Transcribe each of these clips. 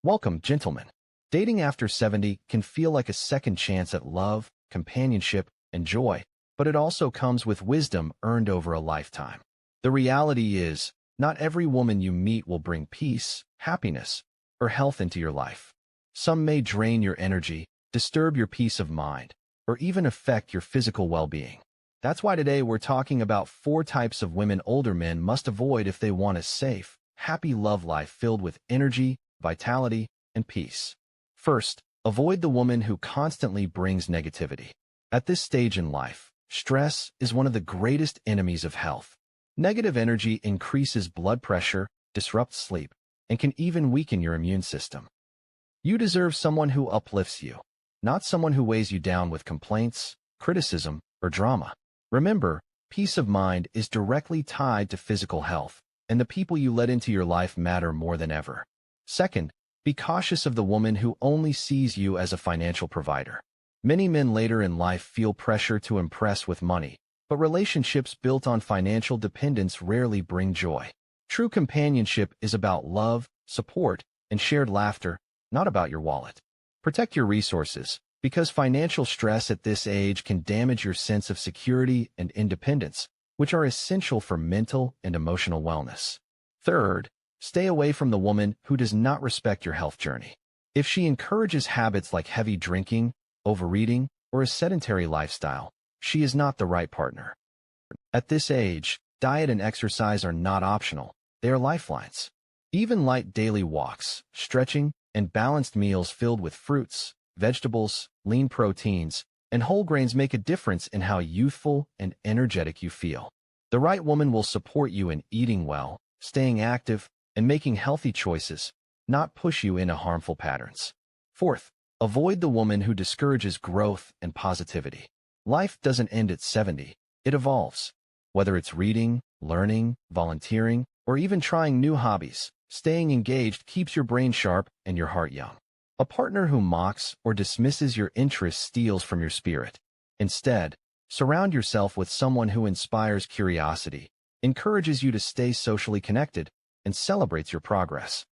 Welcome, gentlemen. Dating after 70 can feel like a second chance at love, companionship, and joy, but it also comes with wisdom earned over a lifetime. The reality is, not every woman you meet will bring peace, happiness, or health into your life. Some may drain your energy, disturb your peace of mind, or even affect your physical well-being. That's why today we're talking about 4 types of women older men must avoid if they want a safe, happy love life filled with energy, vitality, and peace. First, avoid the woman who constantly brings negativity. At this stage in life, stress is one of the greatest enemies of health. Negative energy increases blood pressure, disrupts sleep, and can even weaken your immune system. You deserve someone who uplifts you, not someone who weighs you down with complaints, criticism, or drama. Remember, peace of mind is directly tied to physical health, and the people you let into your life matter more than ever. Second, be cautious of the woman who only sees you as a financial provider. Many men later in life feel pressure to impress with money, but relationships built on financial dependence rarely bring joy. True companionship is about love, support, and shared laughter, not about your wallet. Protect your resources, because financial stress at this age can damage your sense of security and independence, which are essential for mental and emotional wellness. Third, stay away from the woman who does not respect your health journey. If she encourages habits like heavy drinking, overeating, or a sedentary lifestyle, she is not the right partner. At this age, diet and exercise are not optional, they are lifelines. Even light daily walks, stretching, and balanced meals filled with fruits, vegetables, lean proteins, and whole grains make a difference in how youthful and energetic you feel. The right woman will support you in eating well, staying active, and making healthy choices, not push you into harmful patterns. Fourth, avoid the woman who discourages growth and positivity. Life doesn't end at 70, it evolves. Whether it's reading, learning, volunteering, or even trying new hobbies, staying engaged keeps your brain sharp and your heart young. A partner who mocks or dismisses your interests steals from your spirit. Instead, surround yourself with someone who inspires curiosity, encourages you to stay socially connected, and celebrates your progress.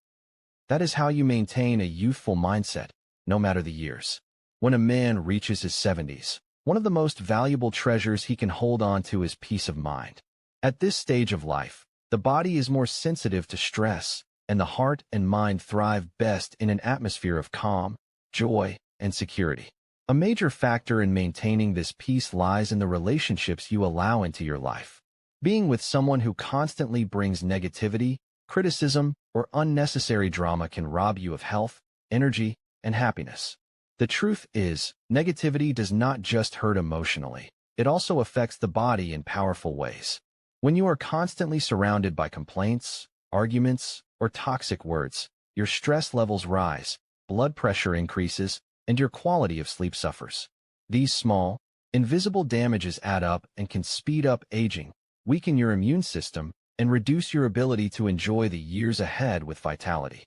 That is how you maintain a youthful mindset, no matter the years. When a man reaches his 70s, one of the most valuable treasures he can hold on to is peace of mind. At this stage of life, the body is more sensitive to stress, and the heart and mind thrive best in an atmosphere of calm, joy, and security. A major factor in maintaining this peace lies in the relationships you allow into your life. Being with someone who constantly brings negativity, criticism, or unnecessary drama can rob you of health, energy, and happiness. The truth is, negativity does not just hurt emotionally, it also affects the body in powerful ways. When you are constantly surrounded by complaints, arguments, or toxic words, your stress levels rise, blood pressure increases, and your quality of sleep suffers. These small, invisible damages add up and can speed up aging, weaken your immune system, and reduce your ability to enjoy the years ahead with vitality.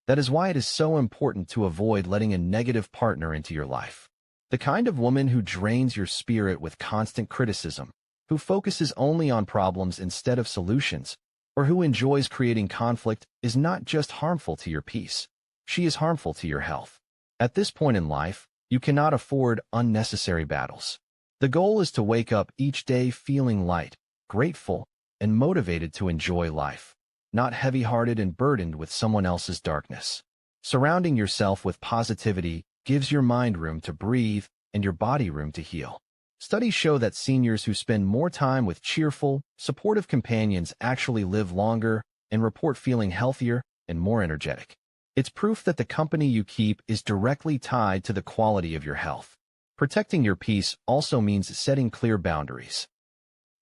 That is why it is so important to avoid letting a negative partner into your life. The kind of woman who drains your spirit with constant criticism, who focuses only on problems instead of solutions, or who enjoys creating conflict is not just harmful to your peace. She is harmful to your health. At this point in life, you cannot afford unnecessary battles. The goal is to wake up each day feeling light, grateful, and motivated to enjoy life, not heavy-hearted and burdened with someone else's darkness. Surrounding yourself with positivity gives your mind room to breathe and your body room to heal. Studies show that seniors who spend more time with cheerful, supportive companions actually live longer and report feeling healthier and more energetic. It's proof that the company you keep is directly tied to the quality of your health. Protecting your peace also means setting clear boundaries.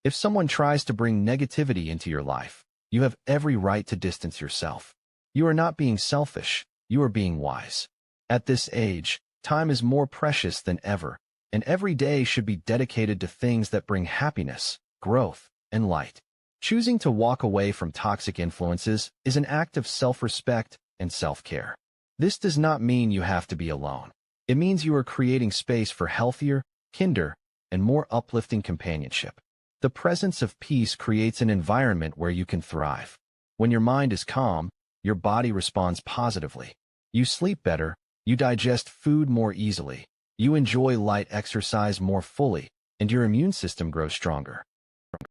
If someone tries to bring negativity into your life, you have every right to distance yourself. You are not being selfish, you are being wise. At this age, time is more precious than ever, and every day should be dedicated to things that bring happiness, growth, and light. Choosing to walk away from toxic influences is an act of self-respect and self-care. This does not mean you have to be alone. It means you are creating space for healthier, kinder, and more uplifting companionship. The presence of peace creates an environment where you can thrive. When your mind is calm, your body responds positively. You sleep better, you digest food more easily, you enjoy light exercise more fully, and your immune system grows stronger.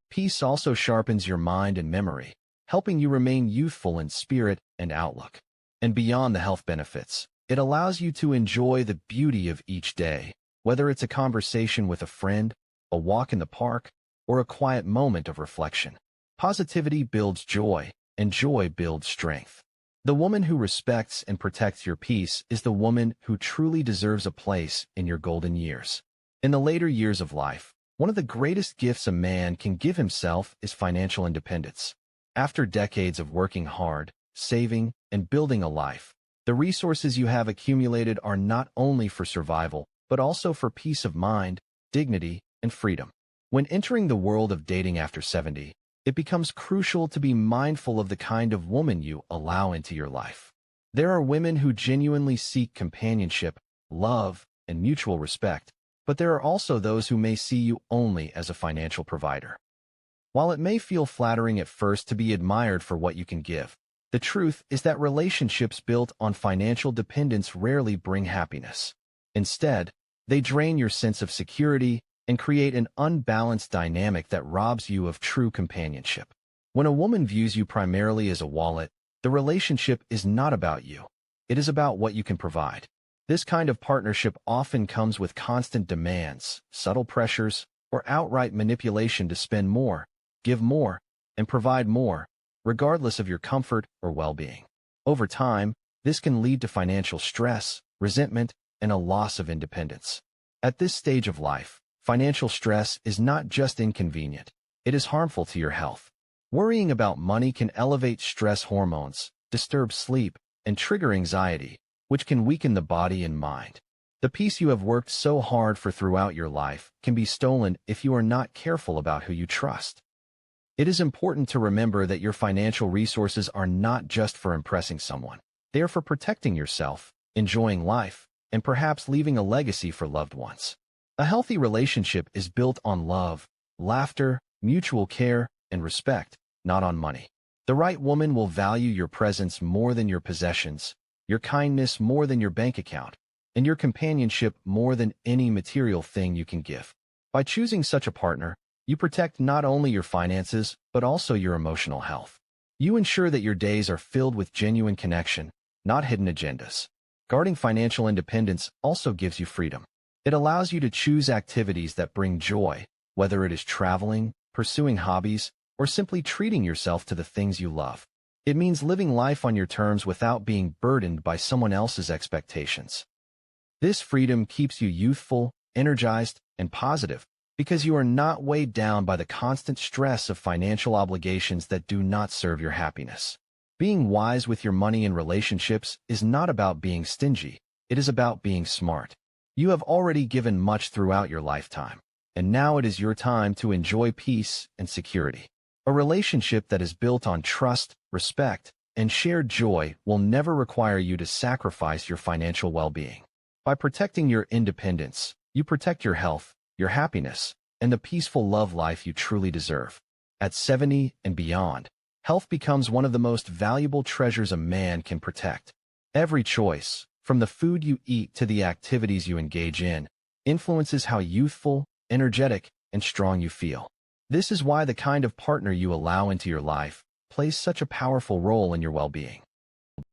Peace also sharpens your mind and memory, helping you remain youthful in spirit and outlook. And beyond the health benefits, it allows you to enjoy the beauty of each day, whether it's a conversation with a friend, a walk in the park, or a quiet moment of reflection. Positivity builds joy, and joy builds strength. The woman who respects and protects your peace is the woman who truly deserves a place in your golden years. In the later years of life, one of the greatest gifts a man can give himself is financial independence. After decades of working hard, saving, and building a life, the resources you have accumulated are not only for survival, but also for peace of mind, dignity, and freedom. When entering the world of dating after 70, it becomes crucial to be mindful of the kind of woman you allow into your life. There are women who genuinely seek companionship, love, and mutual respect, but there are also those who may see you only as a financial provider. While it may feel flattering at first to be admired for what you can give, the truth is that relationships built on financial dependence rarely bring happiness. Instead, they drain your sense of security and create an unbalanced dynamic that robs you of true companionship. When a woman views you primarily as a wallet, the relationship is not about you. It is about what you can provide. This kind of partnership often comes with constant demands, subtle pressures, or outright manipulation to spend more, give more, and provide more, regardless of your comfort or well-being. Over time, this can lead to financial stress, resentment, and a loss of independence. At this stage of life, financial stress is not just inconvenient, it is harmful to your health. Worrying about money can elevate stress hormones, disturb sleep, and trigger anxiety, which can weaken the body and mind. The peace you have worked so hard for throughout your life can be stolen if you are not careful about who you trust. It is important to remember that your financial resources are not just for impressing someone. They are for protecting yourself, enjoying life, and perhaps leaving a legacy for loved ones. A healthy relationship is built on love, laughter, mutual care, and respect, not on money. The right woman will value your presence more than your possessions, your kindness more than your bank account, and your companionship more than any material thing you can give. By choosing such a partner, you protect not only your finances, but also your emotional health. You ensure that your days are filled with genuine connection, not hidden agendas. Guarding financial independence also gives you freedom. It allows you to choose activities that bring joy, whether it is traveling, pursuing hobbies, or simply treating yourself to the things you love. It means living life on your terms without being burdened by someone else's expectations. This freedom keeps you youthful, energized, and positive, because you are not weighed down by the constant stress of financial obligations that do not serve your happiness. Being wise with your money and relationships is not about being stingy, it is about being smart. You have already given much throughout your lifetime, and now it is your time to enjoy peace and security. A relationship that is built on trust, respect, and shared joy will never require you to sacrifice your financial well-being. By protecting your independence, you protect your health, your happiness, and the peaceful love life you truly deserve. At 70 and beyond, health becomes one of the most valuable treasures a man can protect. Every choice, from the food you eat to the activities you engage in, influences how youthful, energetic, and strong you feel. This is why the kind of partner you allow into your life plays such a powerful role in your well-being.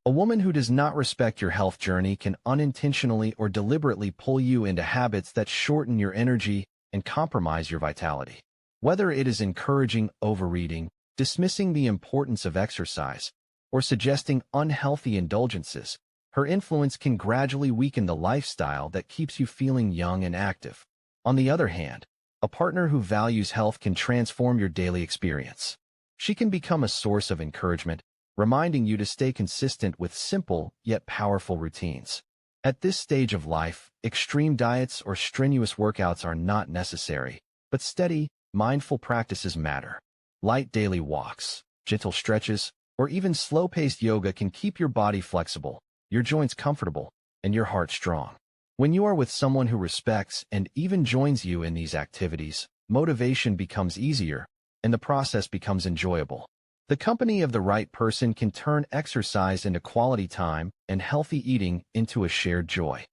A woman who does not respect your health journey can unintentionally or deliberately pull you into habits that shorten your energy and compromise your vitality. Whether it is encouraging overeating, dismissing the importance of exercise, or suggesting unhealthy indulgences, her influence can gradually weaken the lifestyle that keeps you feeling young and active. On the other hand, a partner who values health can transform your daily experience. She can become a source of encouragement, reminding you to stay consistent with simple yet powerful routines. At this stage of life, extreme diets or strenuous workouts are not necessary, but steady, mindful practices matter. Light daily walks, gentle stretches, or even slow-paced yoga can keep your body flexible, your joints comfortable, and your heart strong. When you are with someone who respects and even joins you in these activities, motivation becomes easier, and the process becomes enjoyable. The company of the right person can turn exercise into quality time and healthy eating into a shared joy.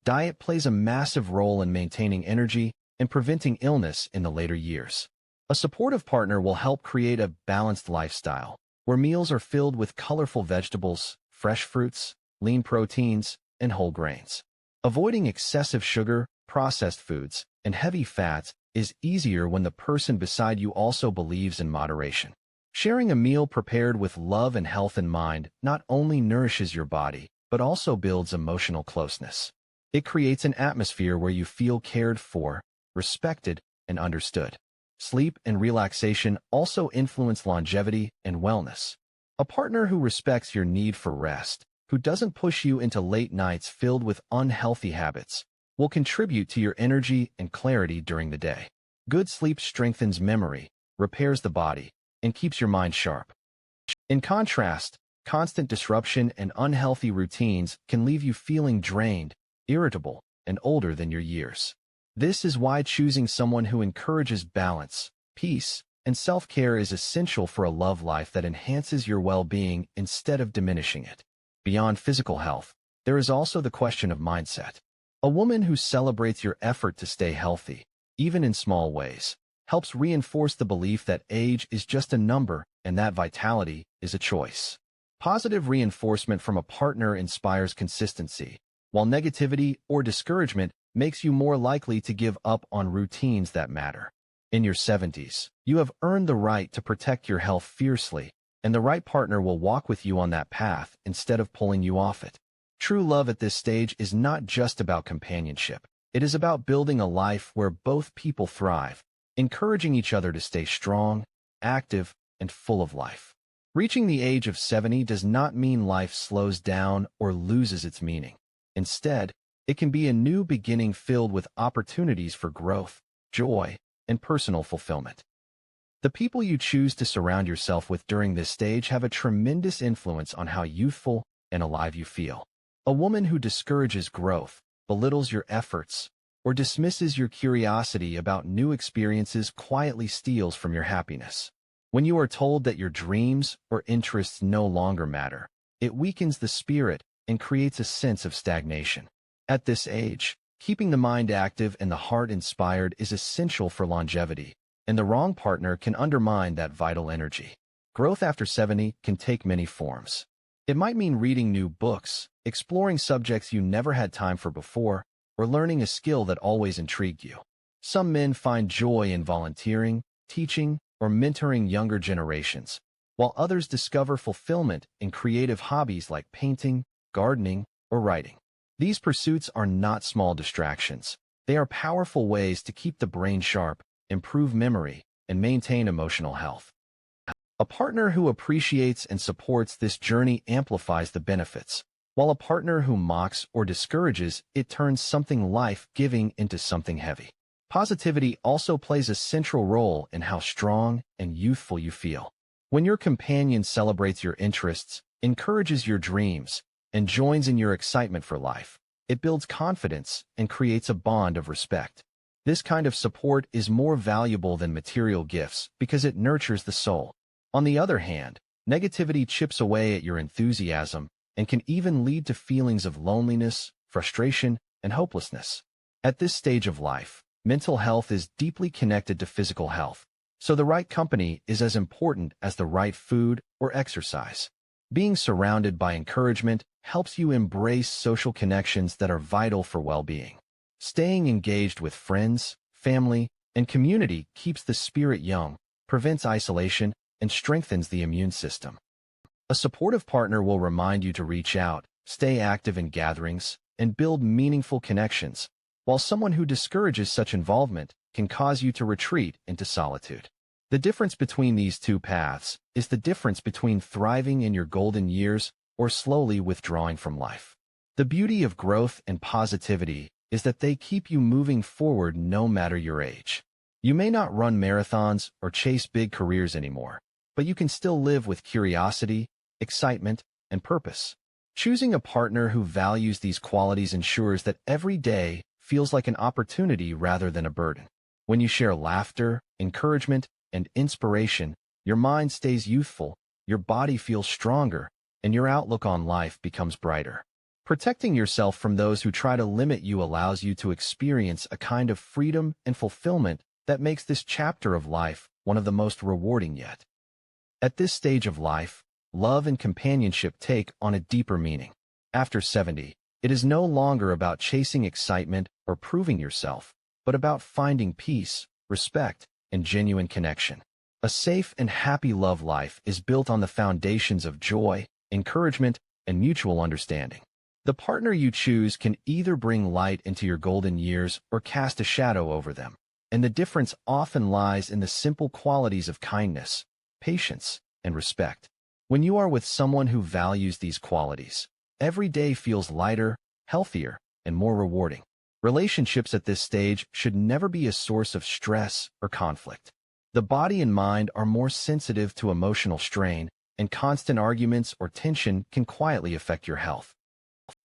Diet plays a massive role in maintaining energy and preventing illness in the later years. A supportive partner will help create a balanced lifestyle, where meals are filled with colorful vegetables, fresh fruits, lean proteins, and whole grains. Avoiding excessive sugar, processed foods, and heavy fats is easier when the person beside you also believes in moderation. Sharing a meal prepared with love and health in mind not only nourishes your body, but also builds emotional closeness. It creates an atmosphere where you feel cared for, respected, and understood. Sleep and relaxation also influence longevity and wellness. A partner who respects your need for rest, who doesn't push you into late nights filled with unhealthy habits, will contribute to your energy and clarity during the day. Good sleep strengthens memory, repairs the body, and keeps your mind sharp. In contrast, constant disruption and unhealthy routines can leave you feeling drained, irritable, and older than your years. This is why choosing someone who encourages balance, peace, and self-care is essential for a love life that enhances your well-being instead of diminishing it. Beyond physical health, there is also the question of mindset. A woman who celebrates your effort to stay healthy, even in small ways, helps reinforce the belief that age is just a number and that vitality is a choice. Positive reinforcement from a partner inspires consistency, while negativity or discouragement makes you more likely to give up on routines that matter. In your 70s, you have earned the right to protect your health fiercely, and the right partner will walk with you on that path instead of pulling you off it. True love at this stage is not just about companionship. It is about building a life where both people thrive, encouraging each other to stay strong, active, and full of life. Reaching the age of 70 does not mean life slows down or loses its meaning. Instead, it can be a new beginning filled with opportunities for growth, joy, and personal fulfillment. The people you choose to surround yourself with during this stage have a tremendous influence on how youthful and alive you feel. A woman who discourages growth, belittles your efforts, or dismisses your curiosity about new experiences quietly steals from your happiness. When you are told that your dreams or interests no longer matter, it weakens the spirit and creates a sense of stagnation. At this age, keeping the mind active and the heart inspired is essential for longevity, and the wrong partner can undermine that vital energy. Growth after 70 can take many forms. It might mean reading new books, exploring subjects you never had time for before, or learning a skill that always intrigued you. Some men find joy in volunteering, teaching, or mentoring younger generations, while others discover fulfillment in creative hobbies like painting, gardening, or writing. These pursuits are not small distractions. They are powerful ways to keep the brain sharp, improve memory, and maintain emotional health. A partner who appreciates and supports this journey amplifies the benefits, while a partner who mocks or discourages it turns something life-giving into something heavy. Positivity also plays a central role in how strong and youthful you feel. When your companion celebrates your interests, encourages your dreams, and joins in your excitement for life, it builds confidence and creates a bond of respect. This kind of support is more valuable than material gifts because it nurtures the soul. On the other hand, negativity chips away at your enthusiasm and can even lead to feelings of loneliness, frustration, and hopelessness. At this stage of life, mental health is deeply connected to physical health, so the right company is as important as the right food or exercise. Being surrounded by encouragement helps you embrace social connections that are vital for well-being. Staying engaged with friends, family, and community keeps the spirit young, prevents isolation, and strengthens the immune system. A supportive partner will remind you to reach out, stay active in gatherings, and build meaningful connections, while someone who discourages such involvement can cause you to retreat into solitude. The difference between these two paths is the difference between thriving in your golden years or slowly withdrawing from life. The beauty of growth and positivity is that they keep you moving forward no matter your age. You may not run marathons or chase big careers anymore, but you can still live with curiosity, excitement, and purpose. Choosing a partner who values these qualities ensures that every day feels like an opportunity rather than a burden. When you share laughter, encouragement, and inspiration, Your mind stays youthful, your body feels stronger, and your outlook on life becomes brighter. Protecting yourself from those who try to limit you allows you to experience a kind of freedom and fulfillment that makes this chapter of life one of the most rewarding yet. At this stage of life, love and companionship take on a deeper meaning. After 70, it is no longer about chasing excitement or proving yourself, but about finding peace, respect, and genuine connection. A safe and happy love life is built on the foundations of joy, encouragement, and mutual understanding. The partner you choose can either bring light into your golden years or cast a shadow over them, and the difference often lies in the simple qualities of kindness, patience, and respect. When you are with someone who values these qualities, every day feels lighter, healthier, and more rewarding. Relationships at this stage should never be a source of stress or conflict. The body and mind are more sensitive to emotional strain, and constant arguments or tension can quietly affect your health.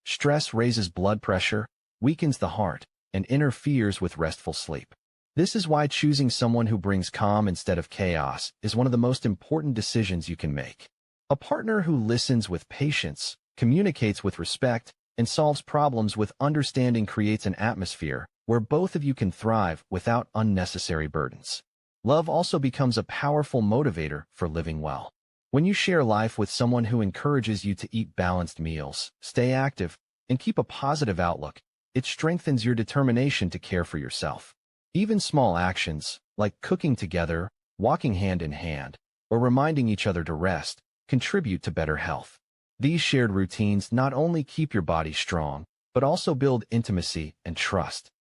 Stress raises blood pressure, weakens the heart, and interferes with restful sleep. This is why choosing someone who brings calm instead of chaos is one of the most important decisions you can make. A partner who listens with patience, communicates with respect, and solves problems with understanding creates an atmosphere where both of you can thrive without unnecessary burdens. Love also becomes a powerful motivator for living well. When you share life with someone who encourages you to eat balanced meals, stay active, and keep a positive outlook, it strengthens your determination to care for yourself. Even small actions, like cooking together, walking hand in hand, or reminding each other to rest, contribute to better health. These shared routines not only keep your body strong, but also build intimacy and trust.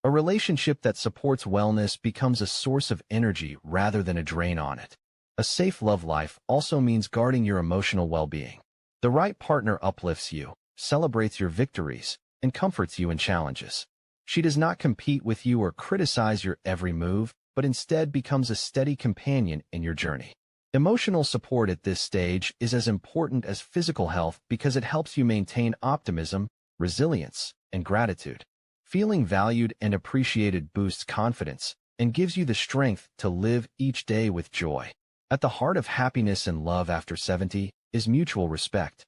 A relationship that supports wellness becomes a source of energy rather than a drain on it. A safe love life also means guarding your emotional well-being. The right partner uplifts you, celebrates your victories, and comforts you in challenges. She does not compete with you or criticize your every move, but instead becomes a steady companion in your journey. Emotional support at this stage is as important as physical health because it helps you maintain optimism, resilience, and gratitude. Feeling valued and appreciated boosts confidence and gives you the strength to live each day with joy. At the heart of happiness and love after 70 is mutual respect.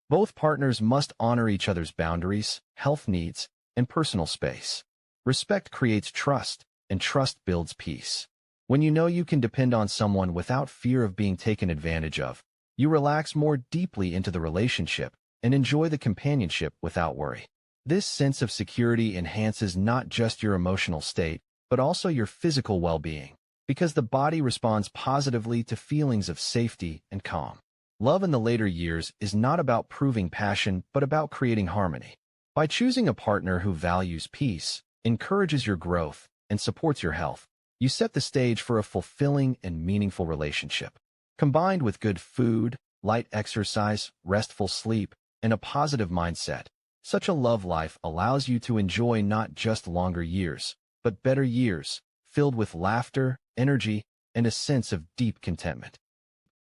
Both partners must honor each other's boundaries, health needs, and personal space. Respect creates trust, and trust builds peace. When you know you can depend on someone without fear of being taken advantage of, you relax more deeply into the relationship and enjoy the companionship without worry. This sense of security enhances not just your emotional state, but also your physical well-being, because the body responds positively to feelings of safety and calm. Love in the later years is not about proving passion, but about creating harmony. By choosing a partner who values peace, encourages your growth, and supports your health, you set the stage for a fulfilling and meaningful relationship. Combined with good food, light exercise, restful sleep, and a positive mindset, such a love life allows you to enjoy not just longer years, but better years, filled with laughter, energy, and a sense of deep contentment.